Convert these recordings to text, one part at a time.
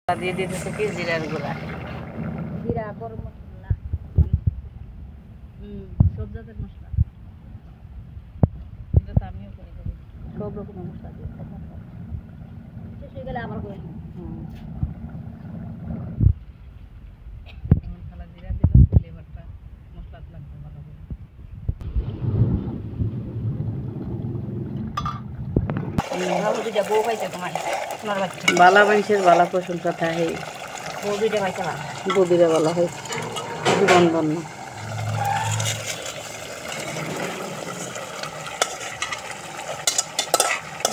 দিয়ে দিতেছে কি জিরার গুঁড়া, জিরা, গরম মশলা, সব জাতের মশলা, এটা তো আমিও করি করি। সব রকমের মশলা দিয়ে শেষ হয়ে গেলে আবার করে নিই। এখন খালা জিরা দিলাম, ফ্লেভারটা মশলা লাগবে ভালো করে। বাবু দুইটা বউ পাইছে তোমার সোনার বাচ্চা, বালা মানুষের বালা প্রশংসা থাকে, বউ দুইটা পাইছে ভালো। বদিরা বলা হয় জীবন বন্য।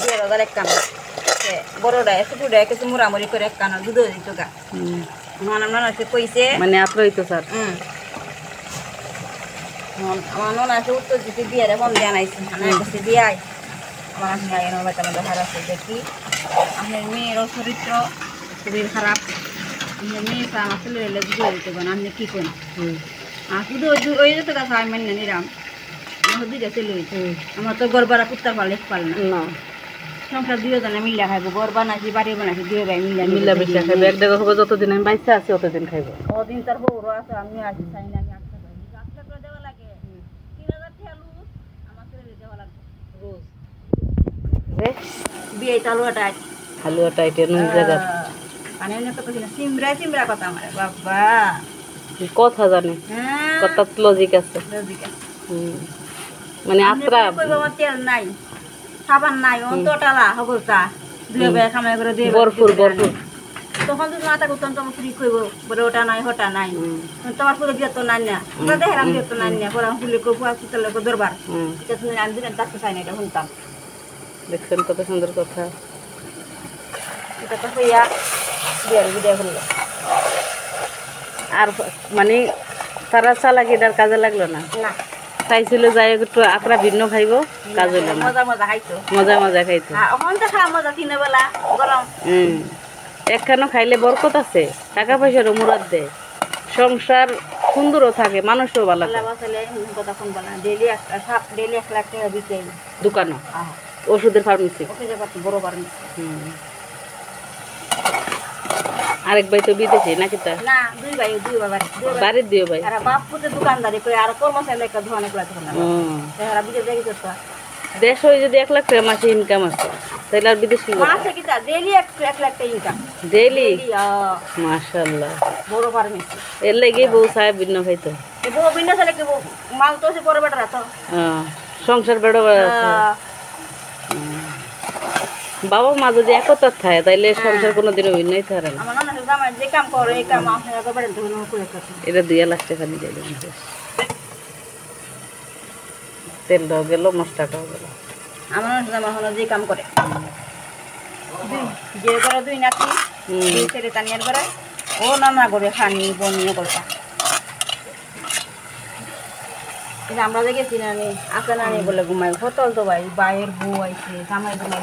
দিয়ে দাদার এক কানা বড়টা ছোটটা কিছু মোড়ামুড়ি করে এক কানা দুধ দিত গা নানা সে কইছে মানে আপনারই তো স্যার আমার নন আছে উত্তর দিতে দিয়ে রে ফোন দিয়ে আনাইছি আনাইছে দিয়ে আমার আসলে আমার বাচ্চা মধ্যে খারাপ আছে দেখি আপনার মেয়েরও চরিত্র খুবই খারাপ। আপনার মেয়ে আমার ছেলে এলে দুধ দিতে পারেন আপনি কী করেন আর শুধু ওই যেত গাছ আমি মান্য নিরাম আমার দুইটা ছেলে হয়েছে আমার তো গড়বাড়া কুত্তার পালে পাল না সংসার দুজনে মিল্লা খাইব গড় বানাইছি বাড়ি বানাইছি দুই ভাই মিলা মিশা খাইবে, এক জায়গা হবে যতদিন আমি বাইসা আছি অতদিন খাইব। ওদিন তার বউরও আছে আমি আছি চাই না আমি আটটা পাই আটটা করে দেওয়া লাগে 3000 টাকা লুজ আমার ছেলে দেওয়া লাগবে রোজ বিয়ে চালুয়াটা হালুয়াটা এটা নই জায়গা মানে এনে তো কইনা সিমরা সিমরা কথা আমার বাবা কথা জানে, হ্যাঁ কথা লজিক আছে। লজিক আছে মানে আত্রা কইবা আমার তেল নাই সাবান নাই অন্তটালা হবতা দুই ভাই কামাই করে দিয়ে ভরপুর ভরপুর তখন তো মাথা করতাম তোমার ফ্রি কইব বলে ওটা নাই হটা নাই তোমার পুরো দিয়ে তো নাই না আমরা দেখলাম দিয়ে তো নাই না পরে ফুলে কোপা কুতলে কো দরবার এটা তুমি আমি দিন ডাক্তার চাই না এটা শুনতাম দেখছেন কত সুন্দর কথা। এটা তো হইয়া বিয়ার বিদায় হলো আর মানে তারা চালাকিটার কাজে লাগলো না, না চাইছিল যাই একটু আকরা ভিন্ন খাইব, কাজ হইল না, মজা মজা খাইতো মজা মজা খাইতো। এখন তো খাওয়া মজা তিন বেলা গরম একখানো খাইলে বরকত আছে, টাকা পয়সারও মুরাদ দেয়, সংসার সুন্দরও থাকে, মানুষও ভালো থাকে। আল্লাহ বাসালে কথা কোন বলা ডেইলি একটা সাপ ডেইলি 1 লাখ টাকা বিক্রি দোকানও ওষুধের ফার্মেসি ওকে যাবার বড় বাড়ি আরেক ভাই তো বিদেশে নাকি তা না দুই ভাই দুই বাবার বাড়ির দিও ভাই আর বাপ পুতে দোকানদারি করে আর কর্মচারী একটা ধোয়ানে করে তখন তারা বিদেশ দেখি করতো দেশ হয়ে যদি 1 লাখ টাকা মাসে ইনকাম আছে তাহলে আর বিদেশ কি মাসে কি তা ডেইলি 1 লাখ টাকা ইনকাম ডেইলি মাশাআল্লাহ বড় ফার্মেসি এর লাগি বউ সাহেব ভিন্ন খাইতো এ বউ বিনা চলে কি মাল তো সে পরে বেটা তো সংসার বেড়ো বাবা মা যদি একতার থাকে তাইলে সংসার কোনোদিনও ভিন্নই থাকে না। আমার নানা জামাই যে কাম করে এই কাম আমার একবারে ধরে করে করতে এটা 2 লাখ টাকা নিয়ে যাইল, তেলটাও গেল মশলাটাও গেল। আমার নানা জামাই হলো যে কাম করে যে করে দুই নাতি দুই ছেলে তানিয়ার করে ও নানা করে খানি বনিয়ে করতা আমরা দেখেছি না আমি আসা নানি বলে ঘুমাই হতল তো ভাই বাইয়ের বউ আইছে জামাই ঘুমাই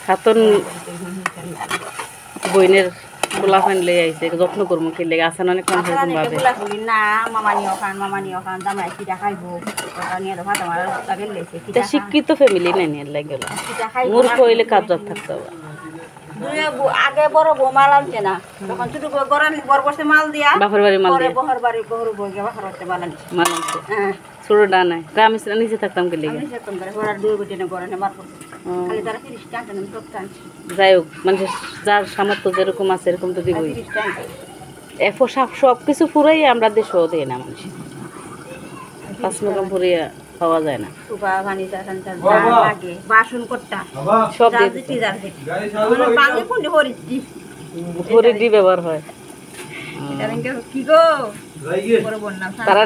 খাতন বইনের গোলা ফান লই আইছে যত্ন করবো কি লেগে আসেন অনেক মানুষ এরকম ভাবে না মামানিও খান জামাই কিটা খাইবো নিয়ে তো ভাত আমার লাগে লেছে এটা শিক্ষিত ফ্যামিলি নাই নিয়ে লাগে গেল মূর্খ হইলে কাজত থাকতে হবে। আগে বড় বউ মাল আনছে না তখন ছোট বউ গরম বড় বসে মাল দিয়া বাপের বাড়ি মাল দিয়ে বহর বাড়ি বহর বউ গে বাপের বাড়িতে মাল আনছে মাল আনছে ছোট ডা নাই আমি নিচে থাকতাম কি লেগে আমি যেতাম করে ওরা দুই গোটে না গরনে মার করতে খালি তারা 30 টাকা না সব টানছে যাই হোক মানে যার সামর্থ্য যেরকম আছে এরকম তো দিবই। 30 টাকা এরপর সব কিছু ফুরাই আমরা দেশও দেয় না মানুষ 5 টাকা ফুরিয়ে পাওয়া যায় না। সুপা ভানিতা সানতা লাগে বাসন করতা সব দিতে যাচ্ছে মানে বাঙে কোনটি হরিছি ঘরে দি ব্যবহার হয় এটা কি গো বড় বন্যা তারা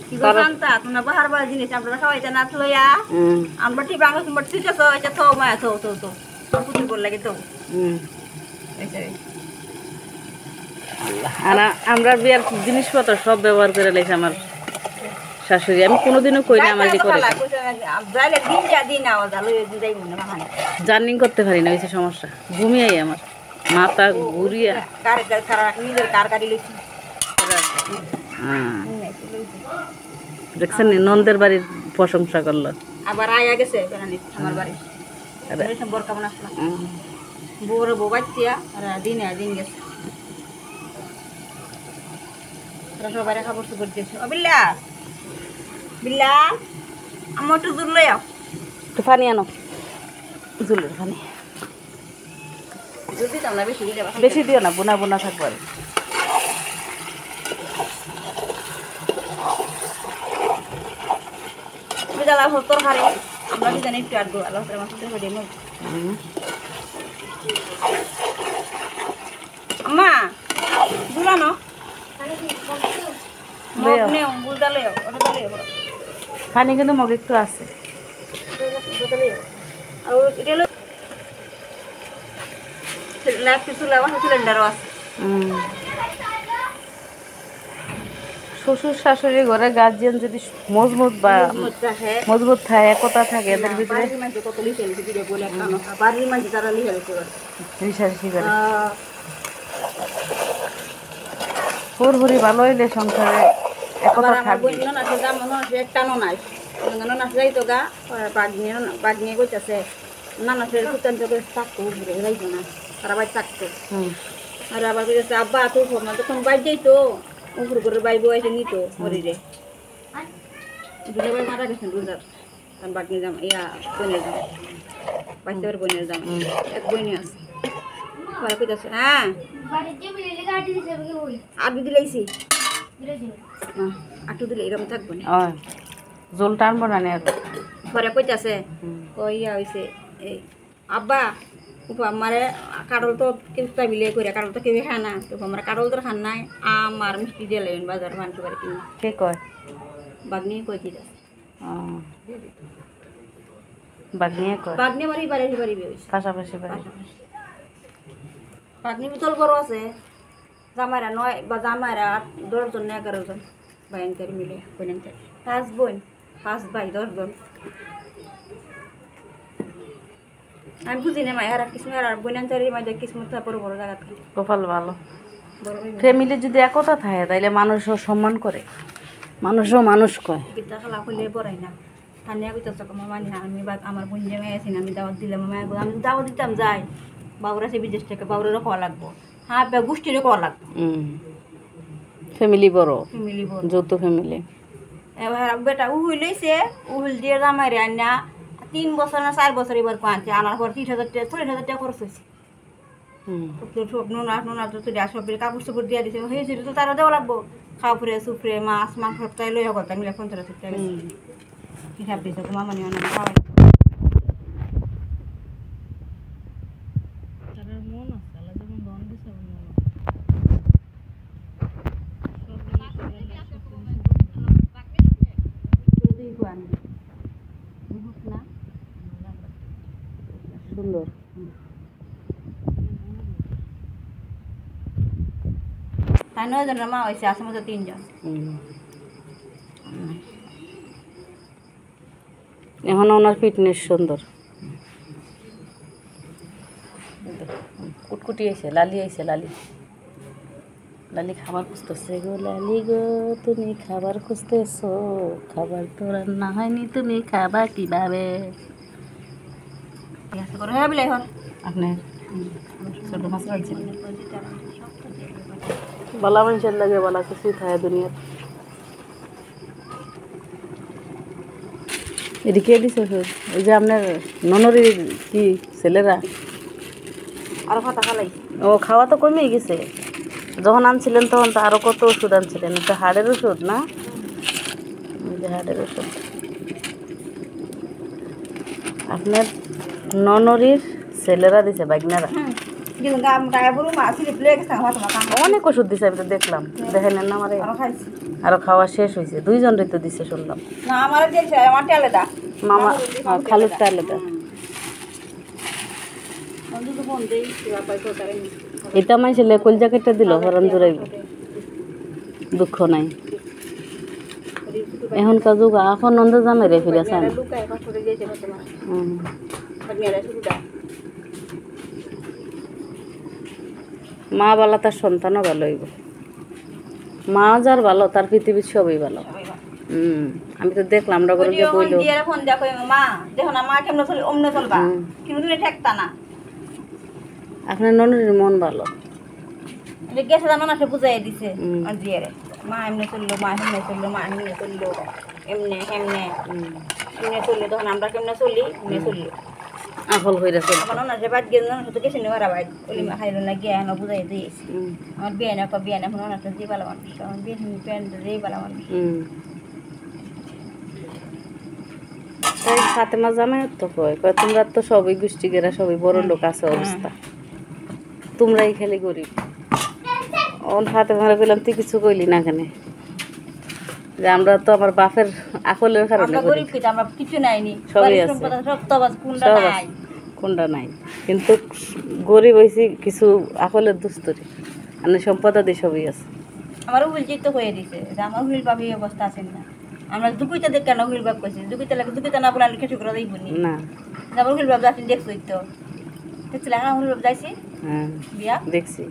কি গো শান্তা তোমরা বাহার বাহার জিনিস আমরা খাওয়াইতে না লইয়া আমরা ঠিক বাংলা তোমার ঠিক আছে এটা তো মায়া তো পুতুল বল লাগে তো আর আমরা বিয়ার জিনিসপত্র সব ব্যবহার করে লেখা আমার শাশুড়ি, আমি কোনোদিনও কই না আমার করে জার্নিং করতে পারি না, হয়েছে সমস্যা ঘুমিয়াই আমার মাথা ঘুরিয়া দেখছেন নন্দের বাড়ির প্রশংসা করলো আবার আয়া গেছে আমার বাড়ি বউ বাচ্চিয়া আর দিন গেছে সবাই খাবার সুপার দিয়েছে ও বিল্লা বিল্লা আমার একটু দূর লই একটু পানি আনো, জুলের পানি। যদি দাম না বেশি দিলে বেশি দিও না, বোনা বোনা থাকবে আর। জ্বালা তোর হারে আমরা কি জানি একটু আড্ডু আলো আমার সাথে হয়ে যাই আম্মা দুলানো মগ নেও বুলদা লইও ওটা লইও পানি কিন্তু মগে একটু আছে। আর এটা হলো লাইফ চুলা আমার সিলিন্ডারও আছে। শ্বশুর শাশুড়ি ঘরে গার্জিয়ান যদি মজবুত বা মজবুত থাকে, একতা থাকে, এদের ভিতরে রিসার্চি করে হুড়হুড়ি ভালো হইলে সংসারে একতা থাকবে। একটানো নাই নাচ যাইতো গা বাগনিয়ে কইতাছে নানা ফের কুতান চোখে থাকতো ঘুরে যাইতো না তারা বাড়ি থাকতো। আর আবার কইতাছে আব্বা তোর ফোন তখন বাইর যাইতো উপর করে বাইব এসে নিত শরীরে দুলে ভাই মারা গেছেন রোজার কারণ বাগনি জাম ইয়া বোনের জাম বাইতে পারে বোনের জাম এক বইনি আছে পরে কইতাছে হ্যাঁ আটু দিলাইছি আটু দিলে এরকম থাকবো না জল টানবো না আর। পরে কইতাছে ইয়া হয়েছে এই আব্বা উপা আমারে কাটল তো কেউ মিলে করে কাটল তো কেউ খায় না তো আমার কাটল তো খান নাই আমার মিষ্টি দিয়ে লেবেন বাজার মানতে পারে কিনা কে কয় বাগনি কই দিতে বাগনিয়ে কয় বাগনি মারি পারিবে পাশাপাশি বাগনি বোতল বড় আছে জামাইরা 9 বা জামাইরা 10 জন 11 জন বাইনকার মিলে বইনকার 5 বোন 5 ভাই 10 জন আমি বুঝি না মায়ের কিসমত আর বইনকারি মাঝে কিসমত বড় বড় জায়গা থাকে কপাল ভালো। ফ্যামিলি যদি একতা থাকে তাইলে মানুষও সম্মান করে, মানুষও মানুষ কয়। গীতা খালা হইলে বড়াই না থানিয়া কইতাছে মামা না আমি আমার বোন জামাই আছি না আমি দাওয়াত দিলাম মামা আমি দাওয়াত দিতাম যাই বাবুরা সে বিদেশ থেকে বাবুরেরও খাওয়া লাগবো হ্যাঁ গোষ্ঠীরও খাওয়া লাগবো। ফ্যামিলি বড়, ফ্যামিলি বড়, যৌথ ফ্যামিলি। এবার বেটা উহুল লইছে উহুল দিয়ে জামাই রে আনা 3 বছর না 4 বছর এবার আনছে আনার পর 30,000 টাকা 40,000 টাকা খরচ হয়েছে। নোনা তো সবের কাপড় চোপড় দিয়ে দিছে হয়েছে তো তারা দেওয়া লাগবো খাওয়া সুপড়ে মাছ মাংস সপ্তাহে লইয়া করতাম মিলে 15,000 টাকা হিসাব দিছে তোমার মানে অনেক খাওয়াই সুন্দর। তাই 9 জনের মা হয়েছে আসে মতো 3 জন। এখন ওনার ফিটনেস সুন্দর, কুটকুটি আইছে, লালি আইছে, লালি লালি খাবার খুঁজতেছে গো, লালি গো তুমি খাবার খুঁজতেছো, খাবার তো রান্না হয়নি, তুমি খাবা কিভাবে? হ্যাঁ বিলাই হন আপনি ছোট মাছ রাখছেন বলা মানুষের লাগে, বলা কিছুই থাকে দুনিয়ার। এদিকে দিছে ওই যে আপনার ননরের কি ছেলেরা আরো কথা খালাই ও খাওয়া তো কমেই গেছে। যখন আনছিলেন তখন তো আরো কত ওষুধ আনছিলেন, এটা হাড়ের ওষুধ না? হাড়ের ওষুধ আপনার ননরির ছেলেরা দিছে, বাগনারা অনেক ওষুধ দিছে, আমি তো দেখলাম। দেখেন না আমার আরো খাওয়া শেষ হয়েছে, 2 জনের তো দিছে শুনলাম। মামা খালুরটা আলাদা। এটা আমার ছেলে কল জ্যাকেটটা দিল হরান জোড়াইব, দুঃখ নাই। এখনকার যুগ এখন নন্দ জামে রে ফিরেছেন। মা ভালো তার সন্তানও ভালো হইব, মা যার ভালো তার পৃথিবীর সবই ভালো। আমি তো দেখলাম আমরা যে বইলো মা দেখো না মা কেমন চলে অমনে চলবা কিন্তু তুমি ঠেকতা না আপনার ননদের মন ভালো। গেছে জানো না, সে বুঝাই দিছে হুম। আর জিয়ারে মা এমনি চললো, মা হেমনে চললো, মা হেমনে চললো, এমনে হেমনে এমনি চললো, তখন আমরা কেমনে চলি এমনি চললো। আফল হয়ে গেছে। আমার না যে বাদ গেল না, তো গেছে নি ওরা বাইক ওলি খাইলো না গিয়ে এনে বুঝাই দিয়েছি। আমার বিয়ে না বিয়ে না এখন ওনারটা দিয়ে পালা মানুষ, আমার বিয়ে প্যান্টটা দিয়ে পালা মানুষ। তাই ফাতেমা জামাই তো কয় কয় তোমরা তো সবই গোষ্ঠী গেরা সবই বড় লোক আছে অবস্থা, তোমরাই খালি গরিব। অন ফাতেমারা কইলাম তুই কিছু কইলি না কেন, যে আমরা তো আমার বাপের আকলের কারণে আমরা গরিব, গরিব কিন্তু আমরা কিছু নাইনি, সবই আছে। সব তো বাস কুন্ডা সব নাই। আছে, কোনটা নাই, কিন্তু গরিব হয়েছি কিছু আকলের দুস্তরি, আর সম্পদাদি সবই আছে। আমার উইল তো হয়ে দিছে যে আমার হুইল বাপ এই অবস্থা আছেন না। আমরা দুকুইটা দেখ কেন হুইল বাপ কইছি, দুকুইটা লাগে দুকুইটা না বলে কিছু করে দেই বনি না আমার হুইল বাপ যাচ্ছেন দেখছই তো, দেখছিলাম না হুইল বাপ যাইছি হ্যাঁ বিয়া দেখছি।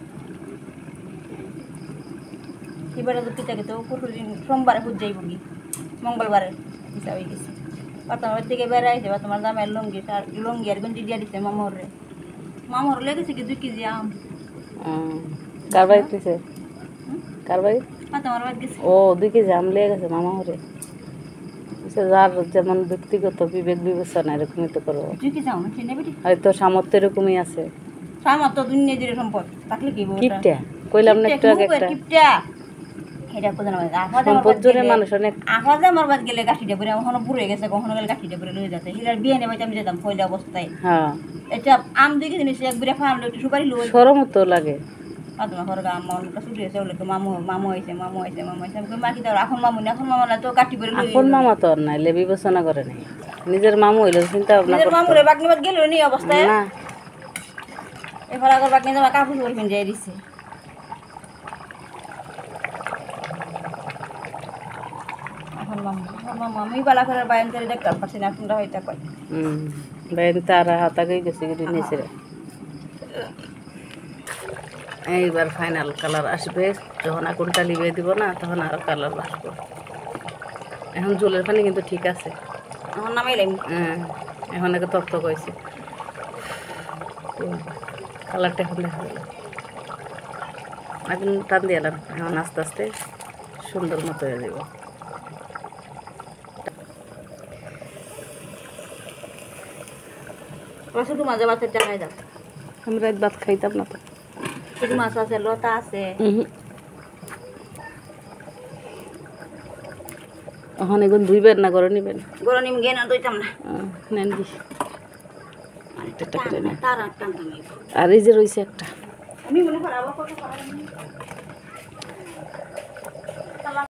এবারে দুকুইটাকে তো প্রতিদিন সোমবারে খুঁজ যাইব কি মঙ্গলবারে হিসাব হয়ে গেছে। আর তোমার থেকে বেড়াইছে বা তোমার দামের লঙ্গি আর গঞ্জি দিয়া দিচ্ছে মামরে, মামর লেগেছে কি 2 কেজি আম। কার বাড়ি দিছে, কার বাড়ি? আর তোমার বাদ গেছে ও 2 কেজি আম লেগে গেছে মামা হরে। যার যেমন ব্যক্তিগত বিবেক বিবেচনা এরকমই তো করবো, 2 কেজি আম চিনে বেটি হয়তো সামর্থ্য এরকমই আছে। আমার তো দুনিয়া জুড়ে সম্পদ থাকলে কি কিপটা কইলাম না একটু আগে একটা কিপটা এটা কোথায় সম্পদ জোরে মানুষ অনেক। আফাজে আমার বাদ গেলে গাঠিটা পরে কখনো বুড়ে গেছে, কখনো গেলে গাঠিটা পরে লয়ে যাচ্ছে। হিলার বিয়ে নেবে আমি যেতাম পয়লা অবস্থায়। হ্যাঁ এটা আম 2 কেজি নিয়েছি, এক বিড়া ফার্ম একটু সুপারি লই সরমও তো লাগে। তোমার ঘর আম আমার কাছে ছুটি হয়েছে বলে মামু মামু হয়েছে মামু হয়েছে মামু হয়েছে আমি মা কি দাও এখন মামু না, এখন মামু না তো গাঠি পরে লই আপন মামা তো আর নাইলে বিবেচনা করে নাই, নিজের মামু হইলে চিন্তা ভাবনা নিজের করতো মামুরে বাগনি বাদ গেল নি অবস্থায়। না। এবার আগর বাগনি জামা কাপড় পরে ফিন যাই দিছে। এখন মামু মামু আমি বালা করে বায়ান করে দেখতে পাচ্ছি না, তোমরা হইতা কয় বাইরে তারা হাতাকেই গেছে গিয়ে নিচে। এইবার ফাইনাল কালার আসবে, যখন আগুনটা লিবে দিব না তখন আরো কালার আসবে। এখন জলের পানি কিন্তু ঠিক আছে, এখন নামাইলাম হ্যাঁ এখন একে তপ্ত কইছে, কালারটা এখন দেখা গেল। আগুন টান দিয়ে এলাম, এখন আস্তে আস্তে সুন্দর মতো হয়ে যাব। আমার শুধু মাঝে মাঝে জানাই দাও, আমি রাত ভাত খাইতাম না তো। শুধু মাছ আছে, লতা আছে। এখন এগুলো ধুইবেন না করে নিবেন? গরম নিম গেনা দইতাম না, নেন কি একটা করে নেন। তার টানতাম। আর এই যে রয়েছে একটা, আমি মনে করি আবার কত